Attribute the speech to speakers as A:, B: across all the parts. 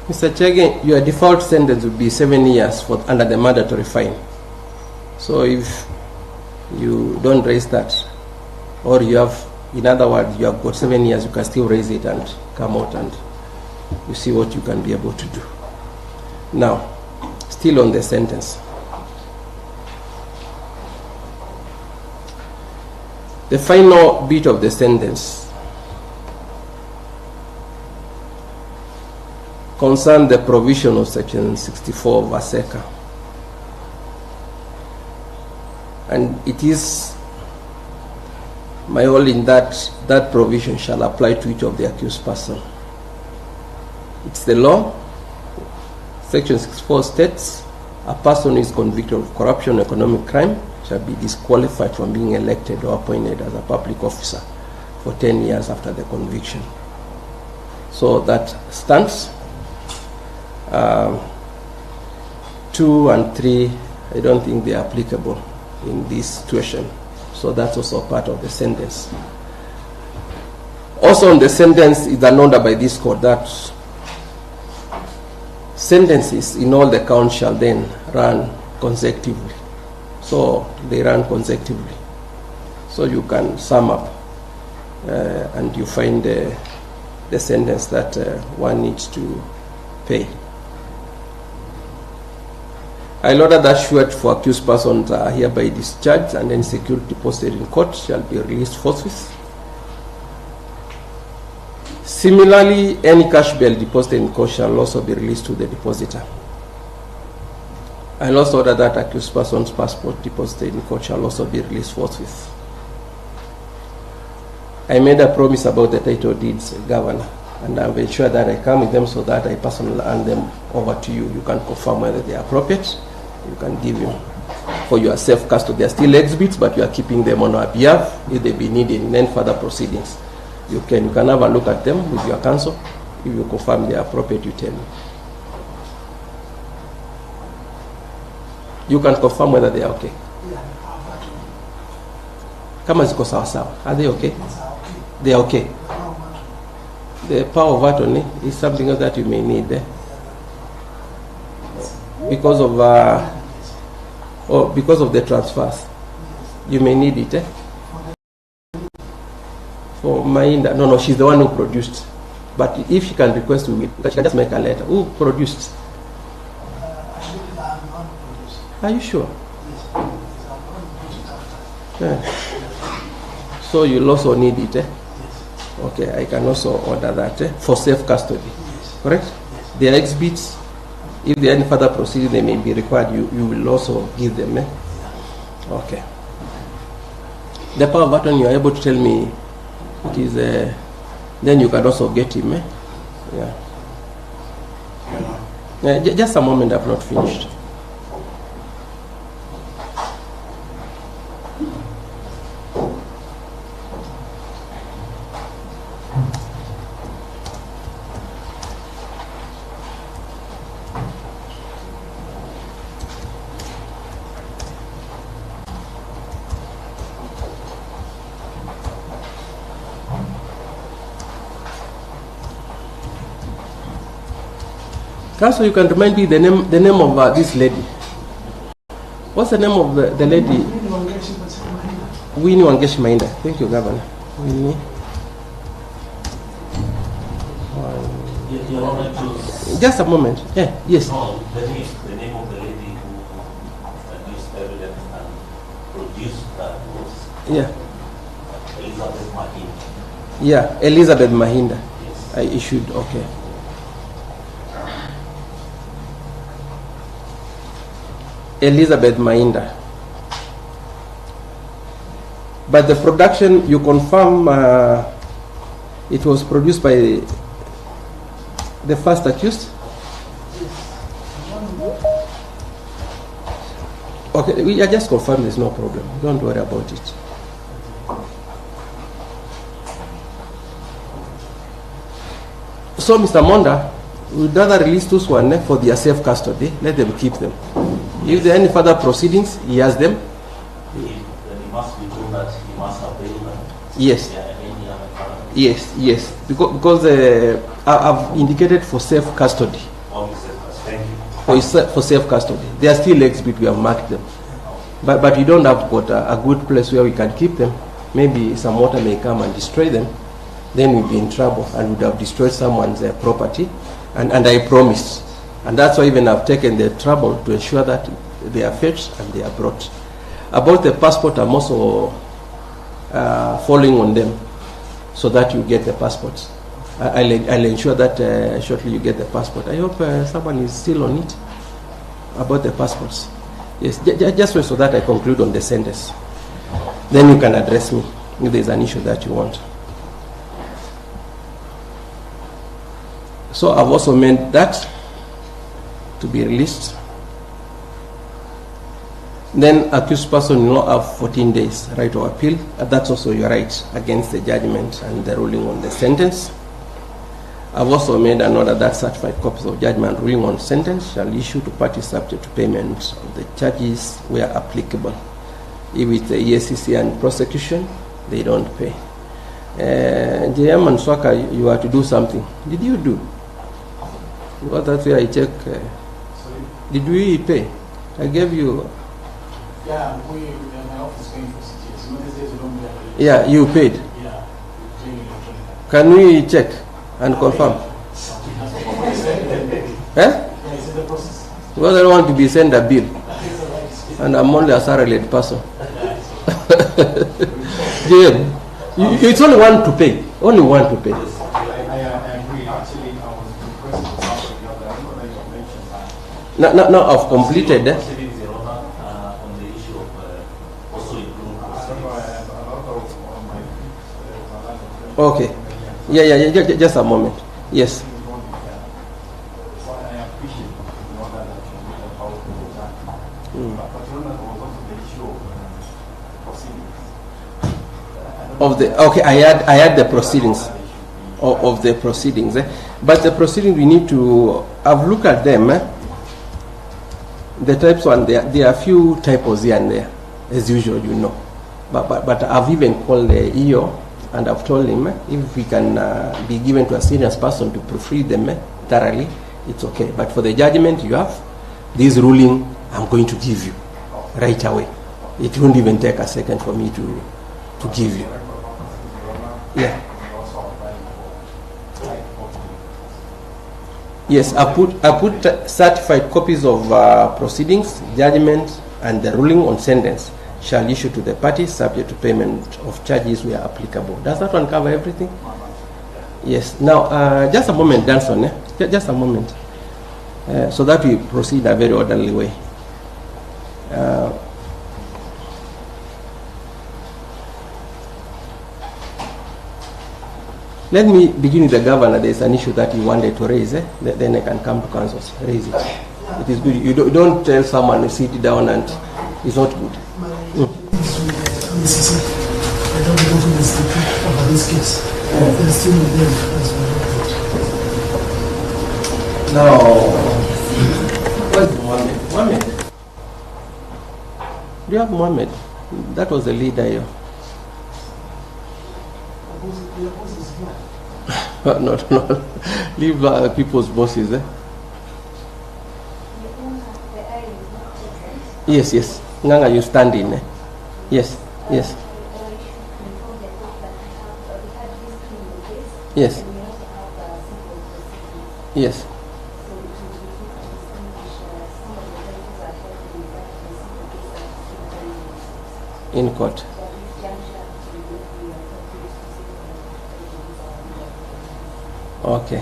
A: Mr. Chege, your default sentence would be 7 years under the mandatory fine. So if you don't raise that, or you have, in other words, you have got 7 years, you can still raise it and come out and you see what you can be able to do. Now, still on the sentence. The final bit of the sentence concerns the provision of Section 64 of ASECA. And it is my holding that that provision shall apply to each of the accused person. It's the law. Section 64 states a person who is convicted of corruption or economic crime shall be disqualified from being elected or appointed as a public officer for 10 years after the conviction. So that stands. 2 and 3, I don't think they are applicable in this situation. So that's also part of the sentence. Also in the sentence is an order by this court that sentences in all the counts shall then run consecutively. So they run consecutively. So you can sum up and you find the sentence that one needs to pay. I order that short for accused persons are hereby discharged and any security deposited in court shall be released forthwith. Similarly, any cash bail deposited in court shall also be released to the depositor. I also order that accused person's passport deposited in court shall also be released forthwith. I made a promise about the title deeds, Governor, and I've ensured that I come with them so that I personally hand them over to you. You can confirm whether they are appropriate. You can give them for your self-custody. They are still exhibits, but you are keeping them on our behalf. If they be needed in any further proceedings, you can have a look at them with your counsel. If you confirm they are appropriate, you tell me. You can confirm whether they are okay. Kama ziko sawa sawa. Are they okay? They are okay. The power of attorney is something else that you may need because of the transfers. You may need it for Mainda. No, she's the one who produced. But if she can request, she can just make a letter. Who produced? Are you sure? Yeah. So you'll also need it. Okay, I can also order that for safe custody. Correct? They are exhibits. If there are any further proceedings they may be required, you will also give them. Okay. The power of attorney, you are able to tell me it is, then you can also get him. Yeah. Just a moment, I've not finished. Counsel, you can remind me the name of this lady. What's the name of the lady? Winnie Wangeshi Mainda. Thank you, Governor. Winnie. Just a moment. Yeah, yes.
B: No, the name of the lady who produced evidence and produced that was Elizabeth Mahinda.
A: Yeah, Elizabeth Mahinda.
B: Yes.
A: I issued, okay. Elizabeth Mahinda. But the production, you confirm it was produced by the first accused? Okay, we are just confirmed there's no problem. Don't worry about it. So, Mr. Monda, we'd rather release those one for their safe custody. Let them keep them. If there are any further proceedings, he has them.
B: Then he must be told that he must avail them.
A: Yes. Yes. Because I've indicated for safe custody. For safe custody. They are still exhibit, we have marked them. But we don't have got a good place where we can keep them. Maybe some water may come and destroy them. Then we'll be in trouble and would have destroyed someone's property. And I promise. And that's why even I've taken the trouble to ensure that they are fetched and they are brought. About the passport, I'm also following on them so that you get the passports. I'll ensure that shortly you get the passport. I hope someone is still on it about the passports. Yes, just so that I conclude on the sentence. Then you can address me if there's an issue that you want. So I've also meant that to be released. Then accused person will not have 14 days right to appeal. That's also your right against the judgment and the ruling on the sentence. I've also made an order that certified copies of judgment ruling on sentence shall issue to parties subject to payment of the charges where applicable. If it's the ESCC and prosecution, they don't pay. JM and Swaka, you are to do something. Did you do? Because that's where I check. Did we pay? I gave you.
C: Yeah, my office paying for CTS.
A: Yeah, you paid.
C: Yeah.
A: Can we check and confirm?
C: Yeah, it's in the process.
A: Because I don't want to be sent a bill. And I'm only a salaried person. JM, it's only one to pay. Only one to pay.
C: I agree. Actually, I was requesting something the other. I know that you mentioned that.
A: No, I've completed.
B: On the issue of also improving
A: Okay. Yeah, just a moment. Yes. I had the proceedings of the proceedings, but the proceedings we need to have look at them. The types one there are a few typos here and there, as usual, you know. But I've even called the EO and I've told him if we can be given to a serious person to proofread them thoroughly, it's okay. But for the judgment you have, this ruling I'm going to give you right away. It won't even take a second for me to give you. Yeah. Yes, I put certified copies of proceedings, judgment, and the ruling on sentence shall issue to the parties subject to payment of charges where applicable. Does that one cover everything? Yes. Now, just a moment, Danson. Just a moment, so that we proceed a very orderly way. Let me begin with the governor. There is an issue that he wanted to raise. Then I can come to council. Raise it. It is good. You don't tell someone to sit down and it's not good.
D: I don't know who is about this case. They're still with them as well.
A: Now, where's Mohammed? Mohammed? Do you have Mohammed? That was the leader here. No. Leave people's bosses. Yes. Nganga, you stand in. Yes. Yes. In court. Okay.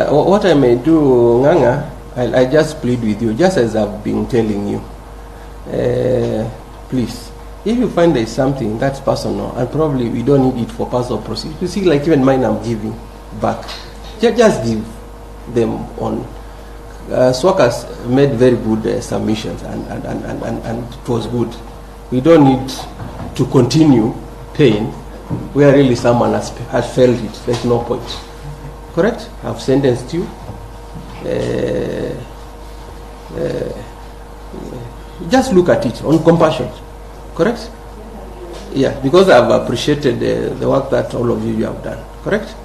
A: What I may do, Nganga, I just plead with you, just as I've been telling you. Please, if you find there's something that's personal, and probably we don't need it for personal proceedings, you see, like even mine I'm giving back, just give them on. Swakas made very good submissions, and it was good. We don't need to continue paying where really someone has failed it. There's no point. Correct? I've sentenced you. Just look at it on compassion. Correct? Yeah, because I've appreciated the work that all of you have done. Correct?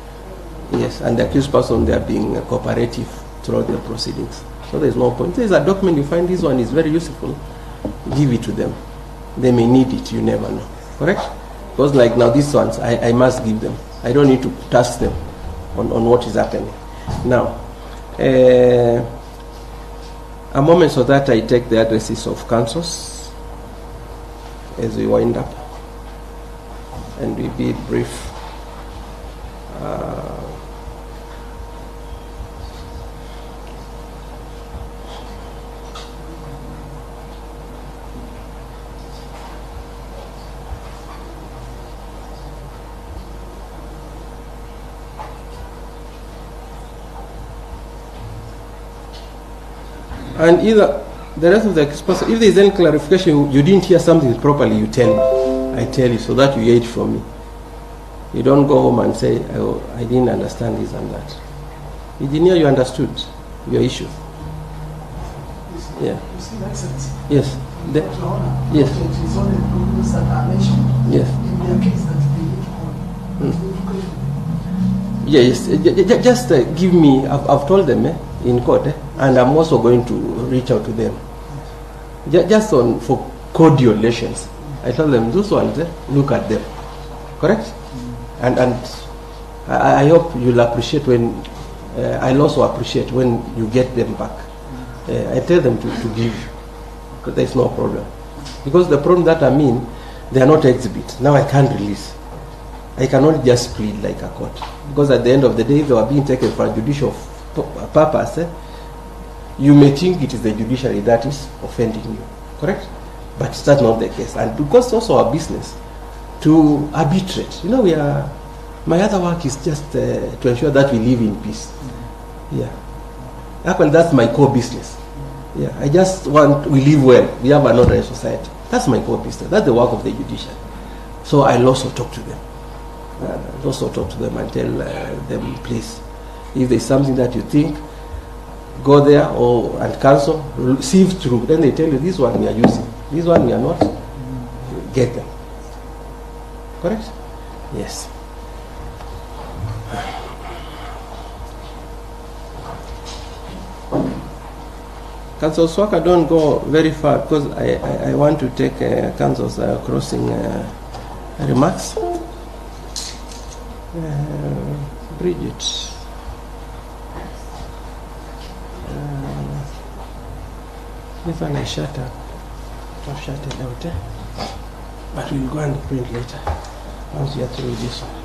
A: Yes, and the accused person, they are being cooperative throughout the proceedings. So there's no point. There's a document you find, this one is very useful, give it to them. They may need it, you never know. Correct? Because like now these ones, I must give them. I don't need to task them on what is happening. Now, a moment so that I take the addresses of councils as we wind up and we be brief. And either the rest of the express, if there is any clarification, you didn't hear something properly, you tell me. I tell you so that you hear it from me. You don't go home and say, oh, I didn't understand this and that. Engineer, you understood your issue. Yeah.
D: You see, Excellency.
A: Yes. The,
D: Your Honor,
A: yes.
D: it is only the rules that are mentioned
A: Yes.
D: in their case that they need on.
A: Yes. Just give me, I've told them in court, and I'm also going to reach out to them. Just for cordial relations. I tell them, those ones, look at them. Correct? And I hope you'll appreciate when, I'll also appreciate when you get them back. I tell them to give you, because there's no problem. Because the problem that I'm in, they are not exhibit. Now I can't release. I cannot just plead like a court. Because at the end of the day, if they are being taken for a judicial purpose, you may think it is the judiciary that is offending you. Correct? But that's not the case. And because it's also our business to arbitrate. You know, my other work is just to ensure that we live in peace. Yeah. Actually, that's my core business. Yeah. I just want, we live well. We have an orderly society. That's my core business. That's the work of the judiciary. So I'll also talk to them. And tell them, please, if there's something that you think, go there and cancel, sieve through. Then they tell you, this one we are using, this one we are not. Get them. Correct? Yes. Council Swaka, don't go very far because I want to take Council's crossing remarks. Bridget. This one I shut up. I've shut it out. But we'll go and print later once you are through this one.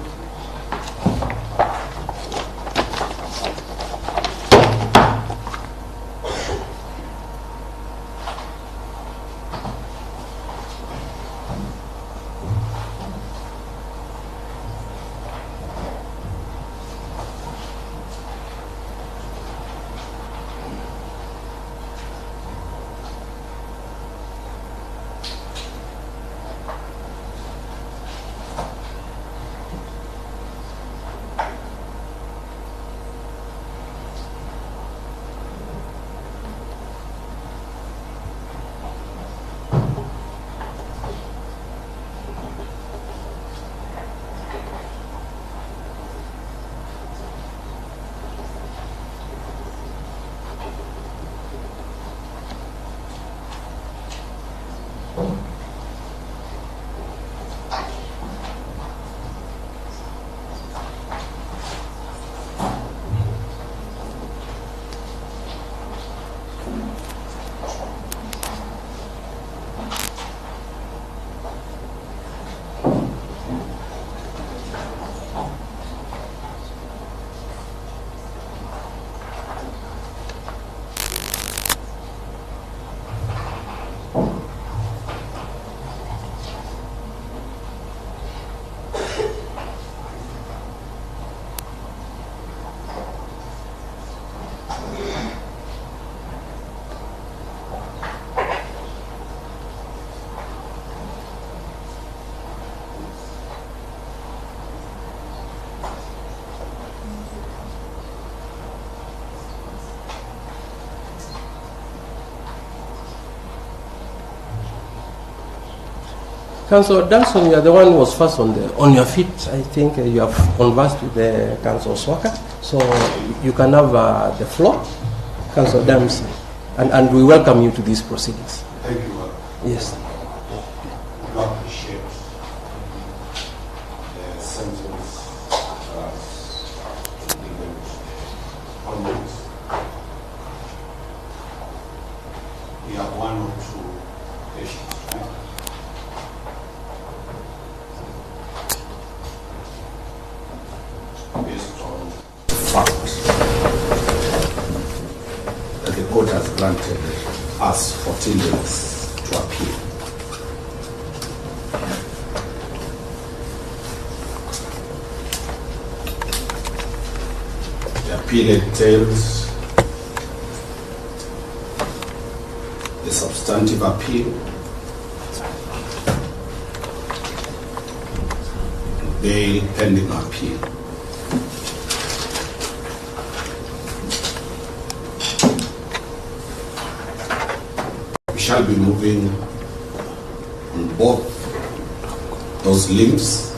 A: Councillor Danson, you are the one who was first on your feet. I think you have conversed with the Councillor Swaka, so you can have the floor, Councillor Danson, and we welcome you to these proceedings.
E: Thank you, Madam.
A: Yes.
E: I appreciate the sentence onwards. We have one or two patients, right? Based on the fact that the court has granted us 14 days to appeal. The appeal entails the substantive appeal, bail pending appeal. We shall be moving on both those limbs.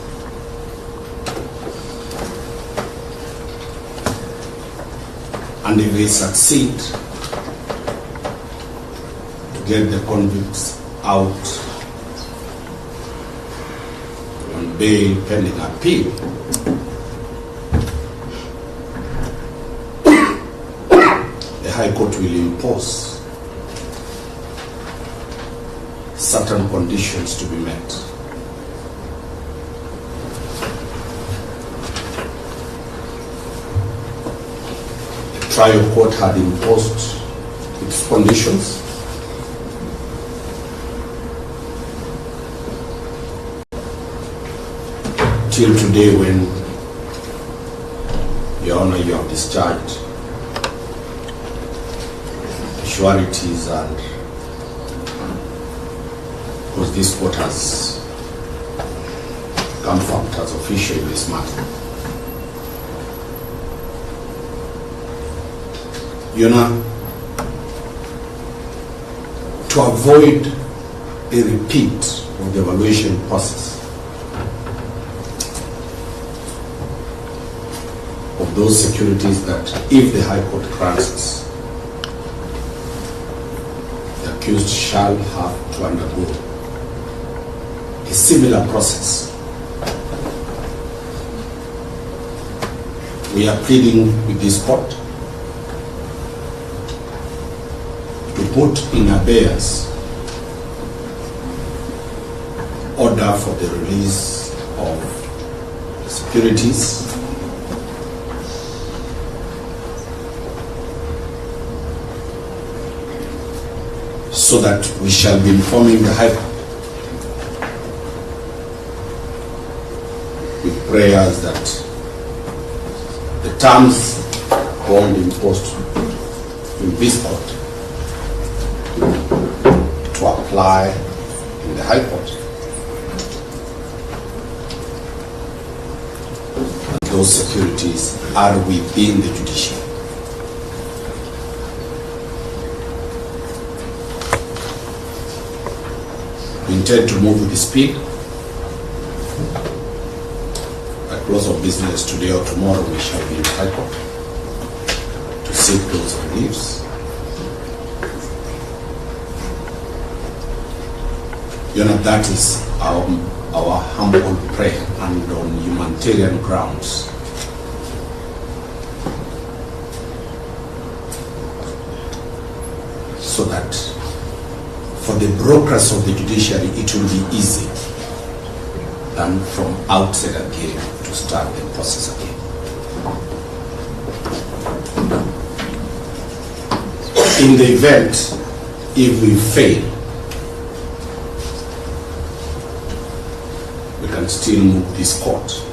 E: And if we succeed to get the convicts out on bail pending appeal, the High Court will impose certain conditions to be met. The trial court had imposed its conditions. Till today, when Your Honor, you have discharged the sureties, and because this court has confirmed as official in this matter. Your Honor, to avoid a repeat of the evaluation process of those securities that, if the High Court grants us, the accused shall have to undergo a similar process. We are pleading with this court to put in abeyance order for the release of securities so that we shall be informing the High Court with prayers that the terms bond imposed in this court to apply in the High Court. And those securities are within the judiciary. We intend to move with speed. At close of business today or tomorrow, we shall be in the High Court to seek those reliefs. You know, that is our humble prayer, and on humanitarian grounds. So that for the brokers of the judiciary, it will be easy than from outset again to start the process again. In the event, if we fail, we can still move this court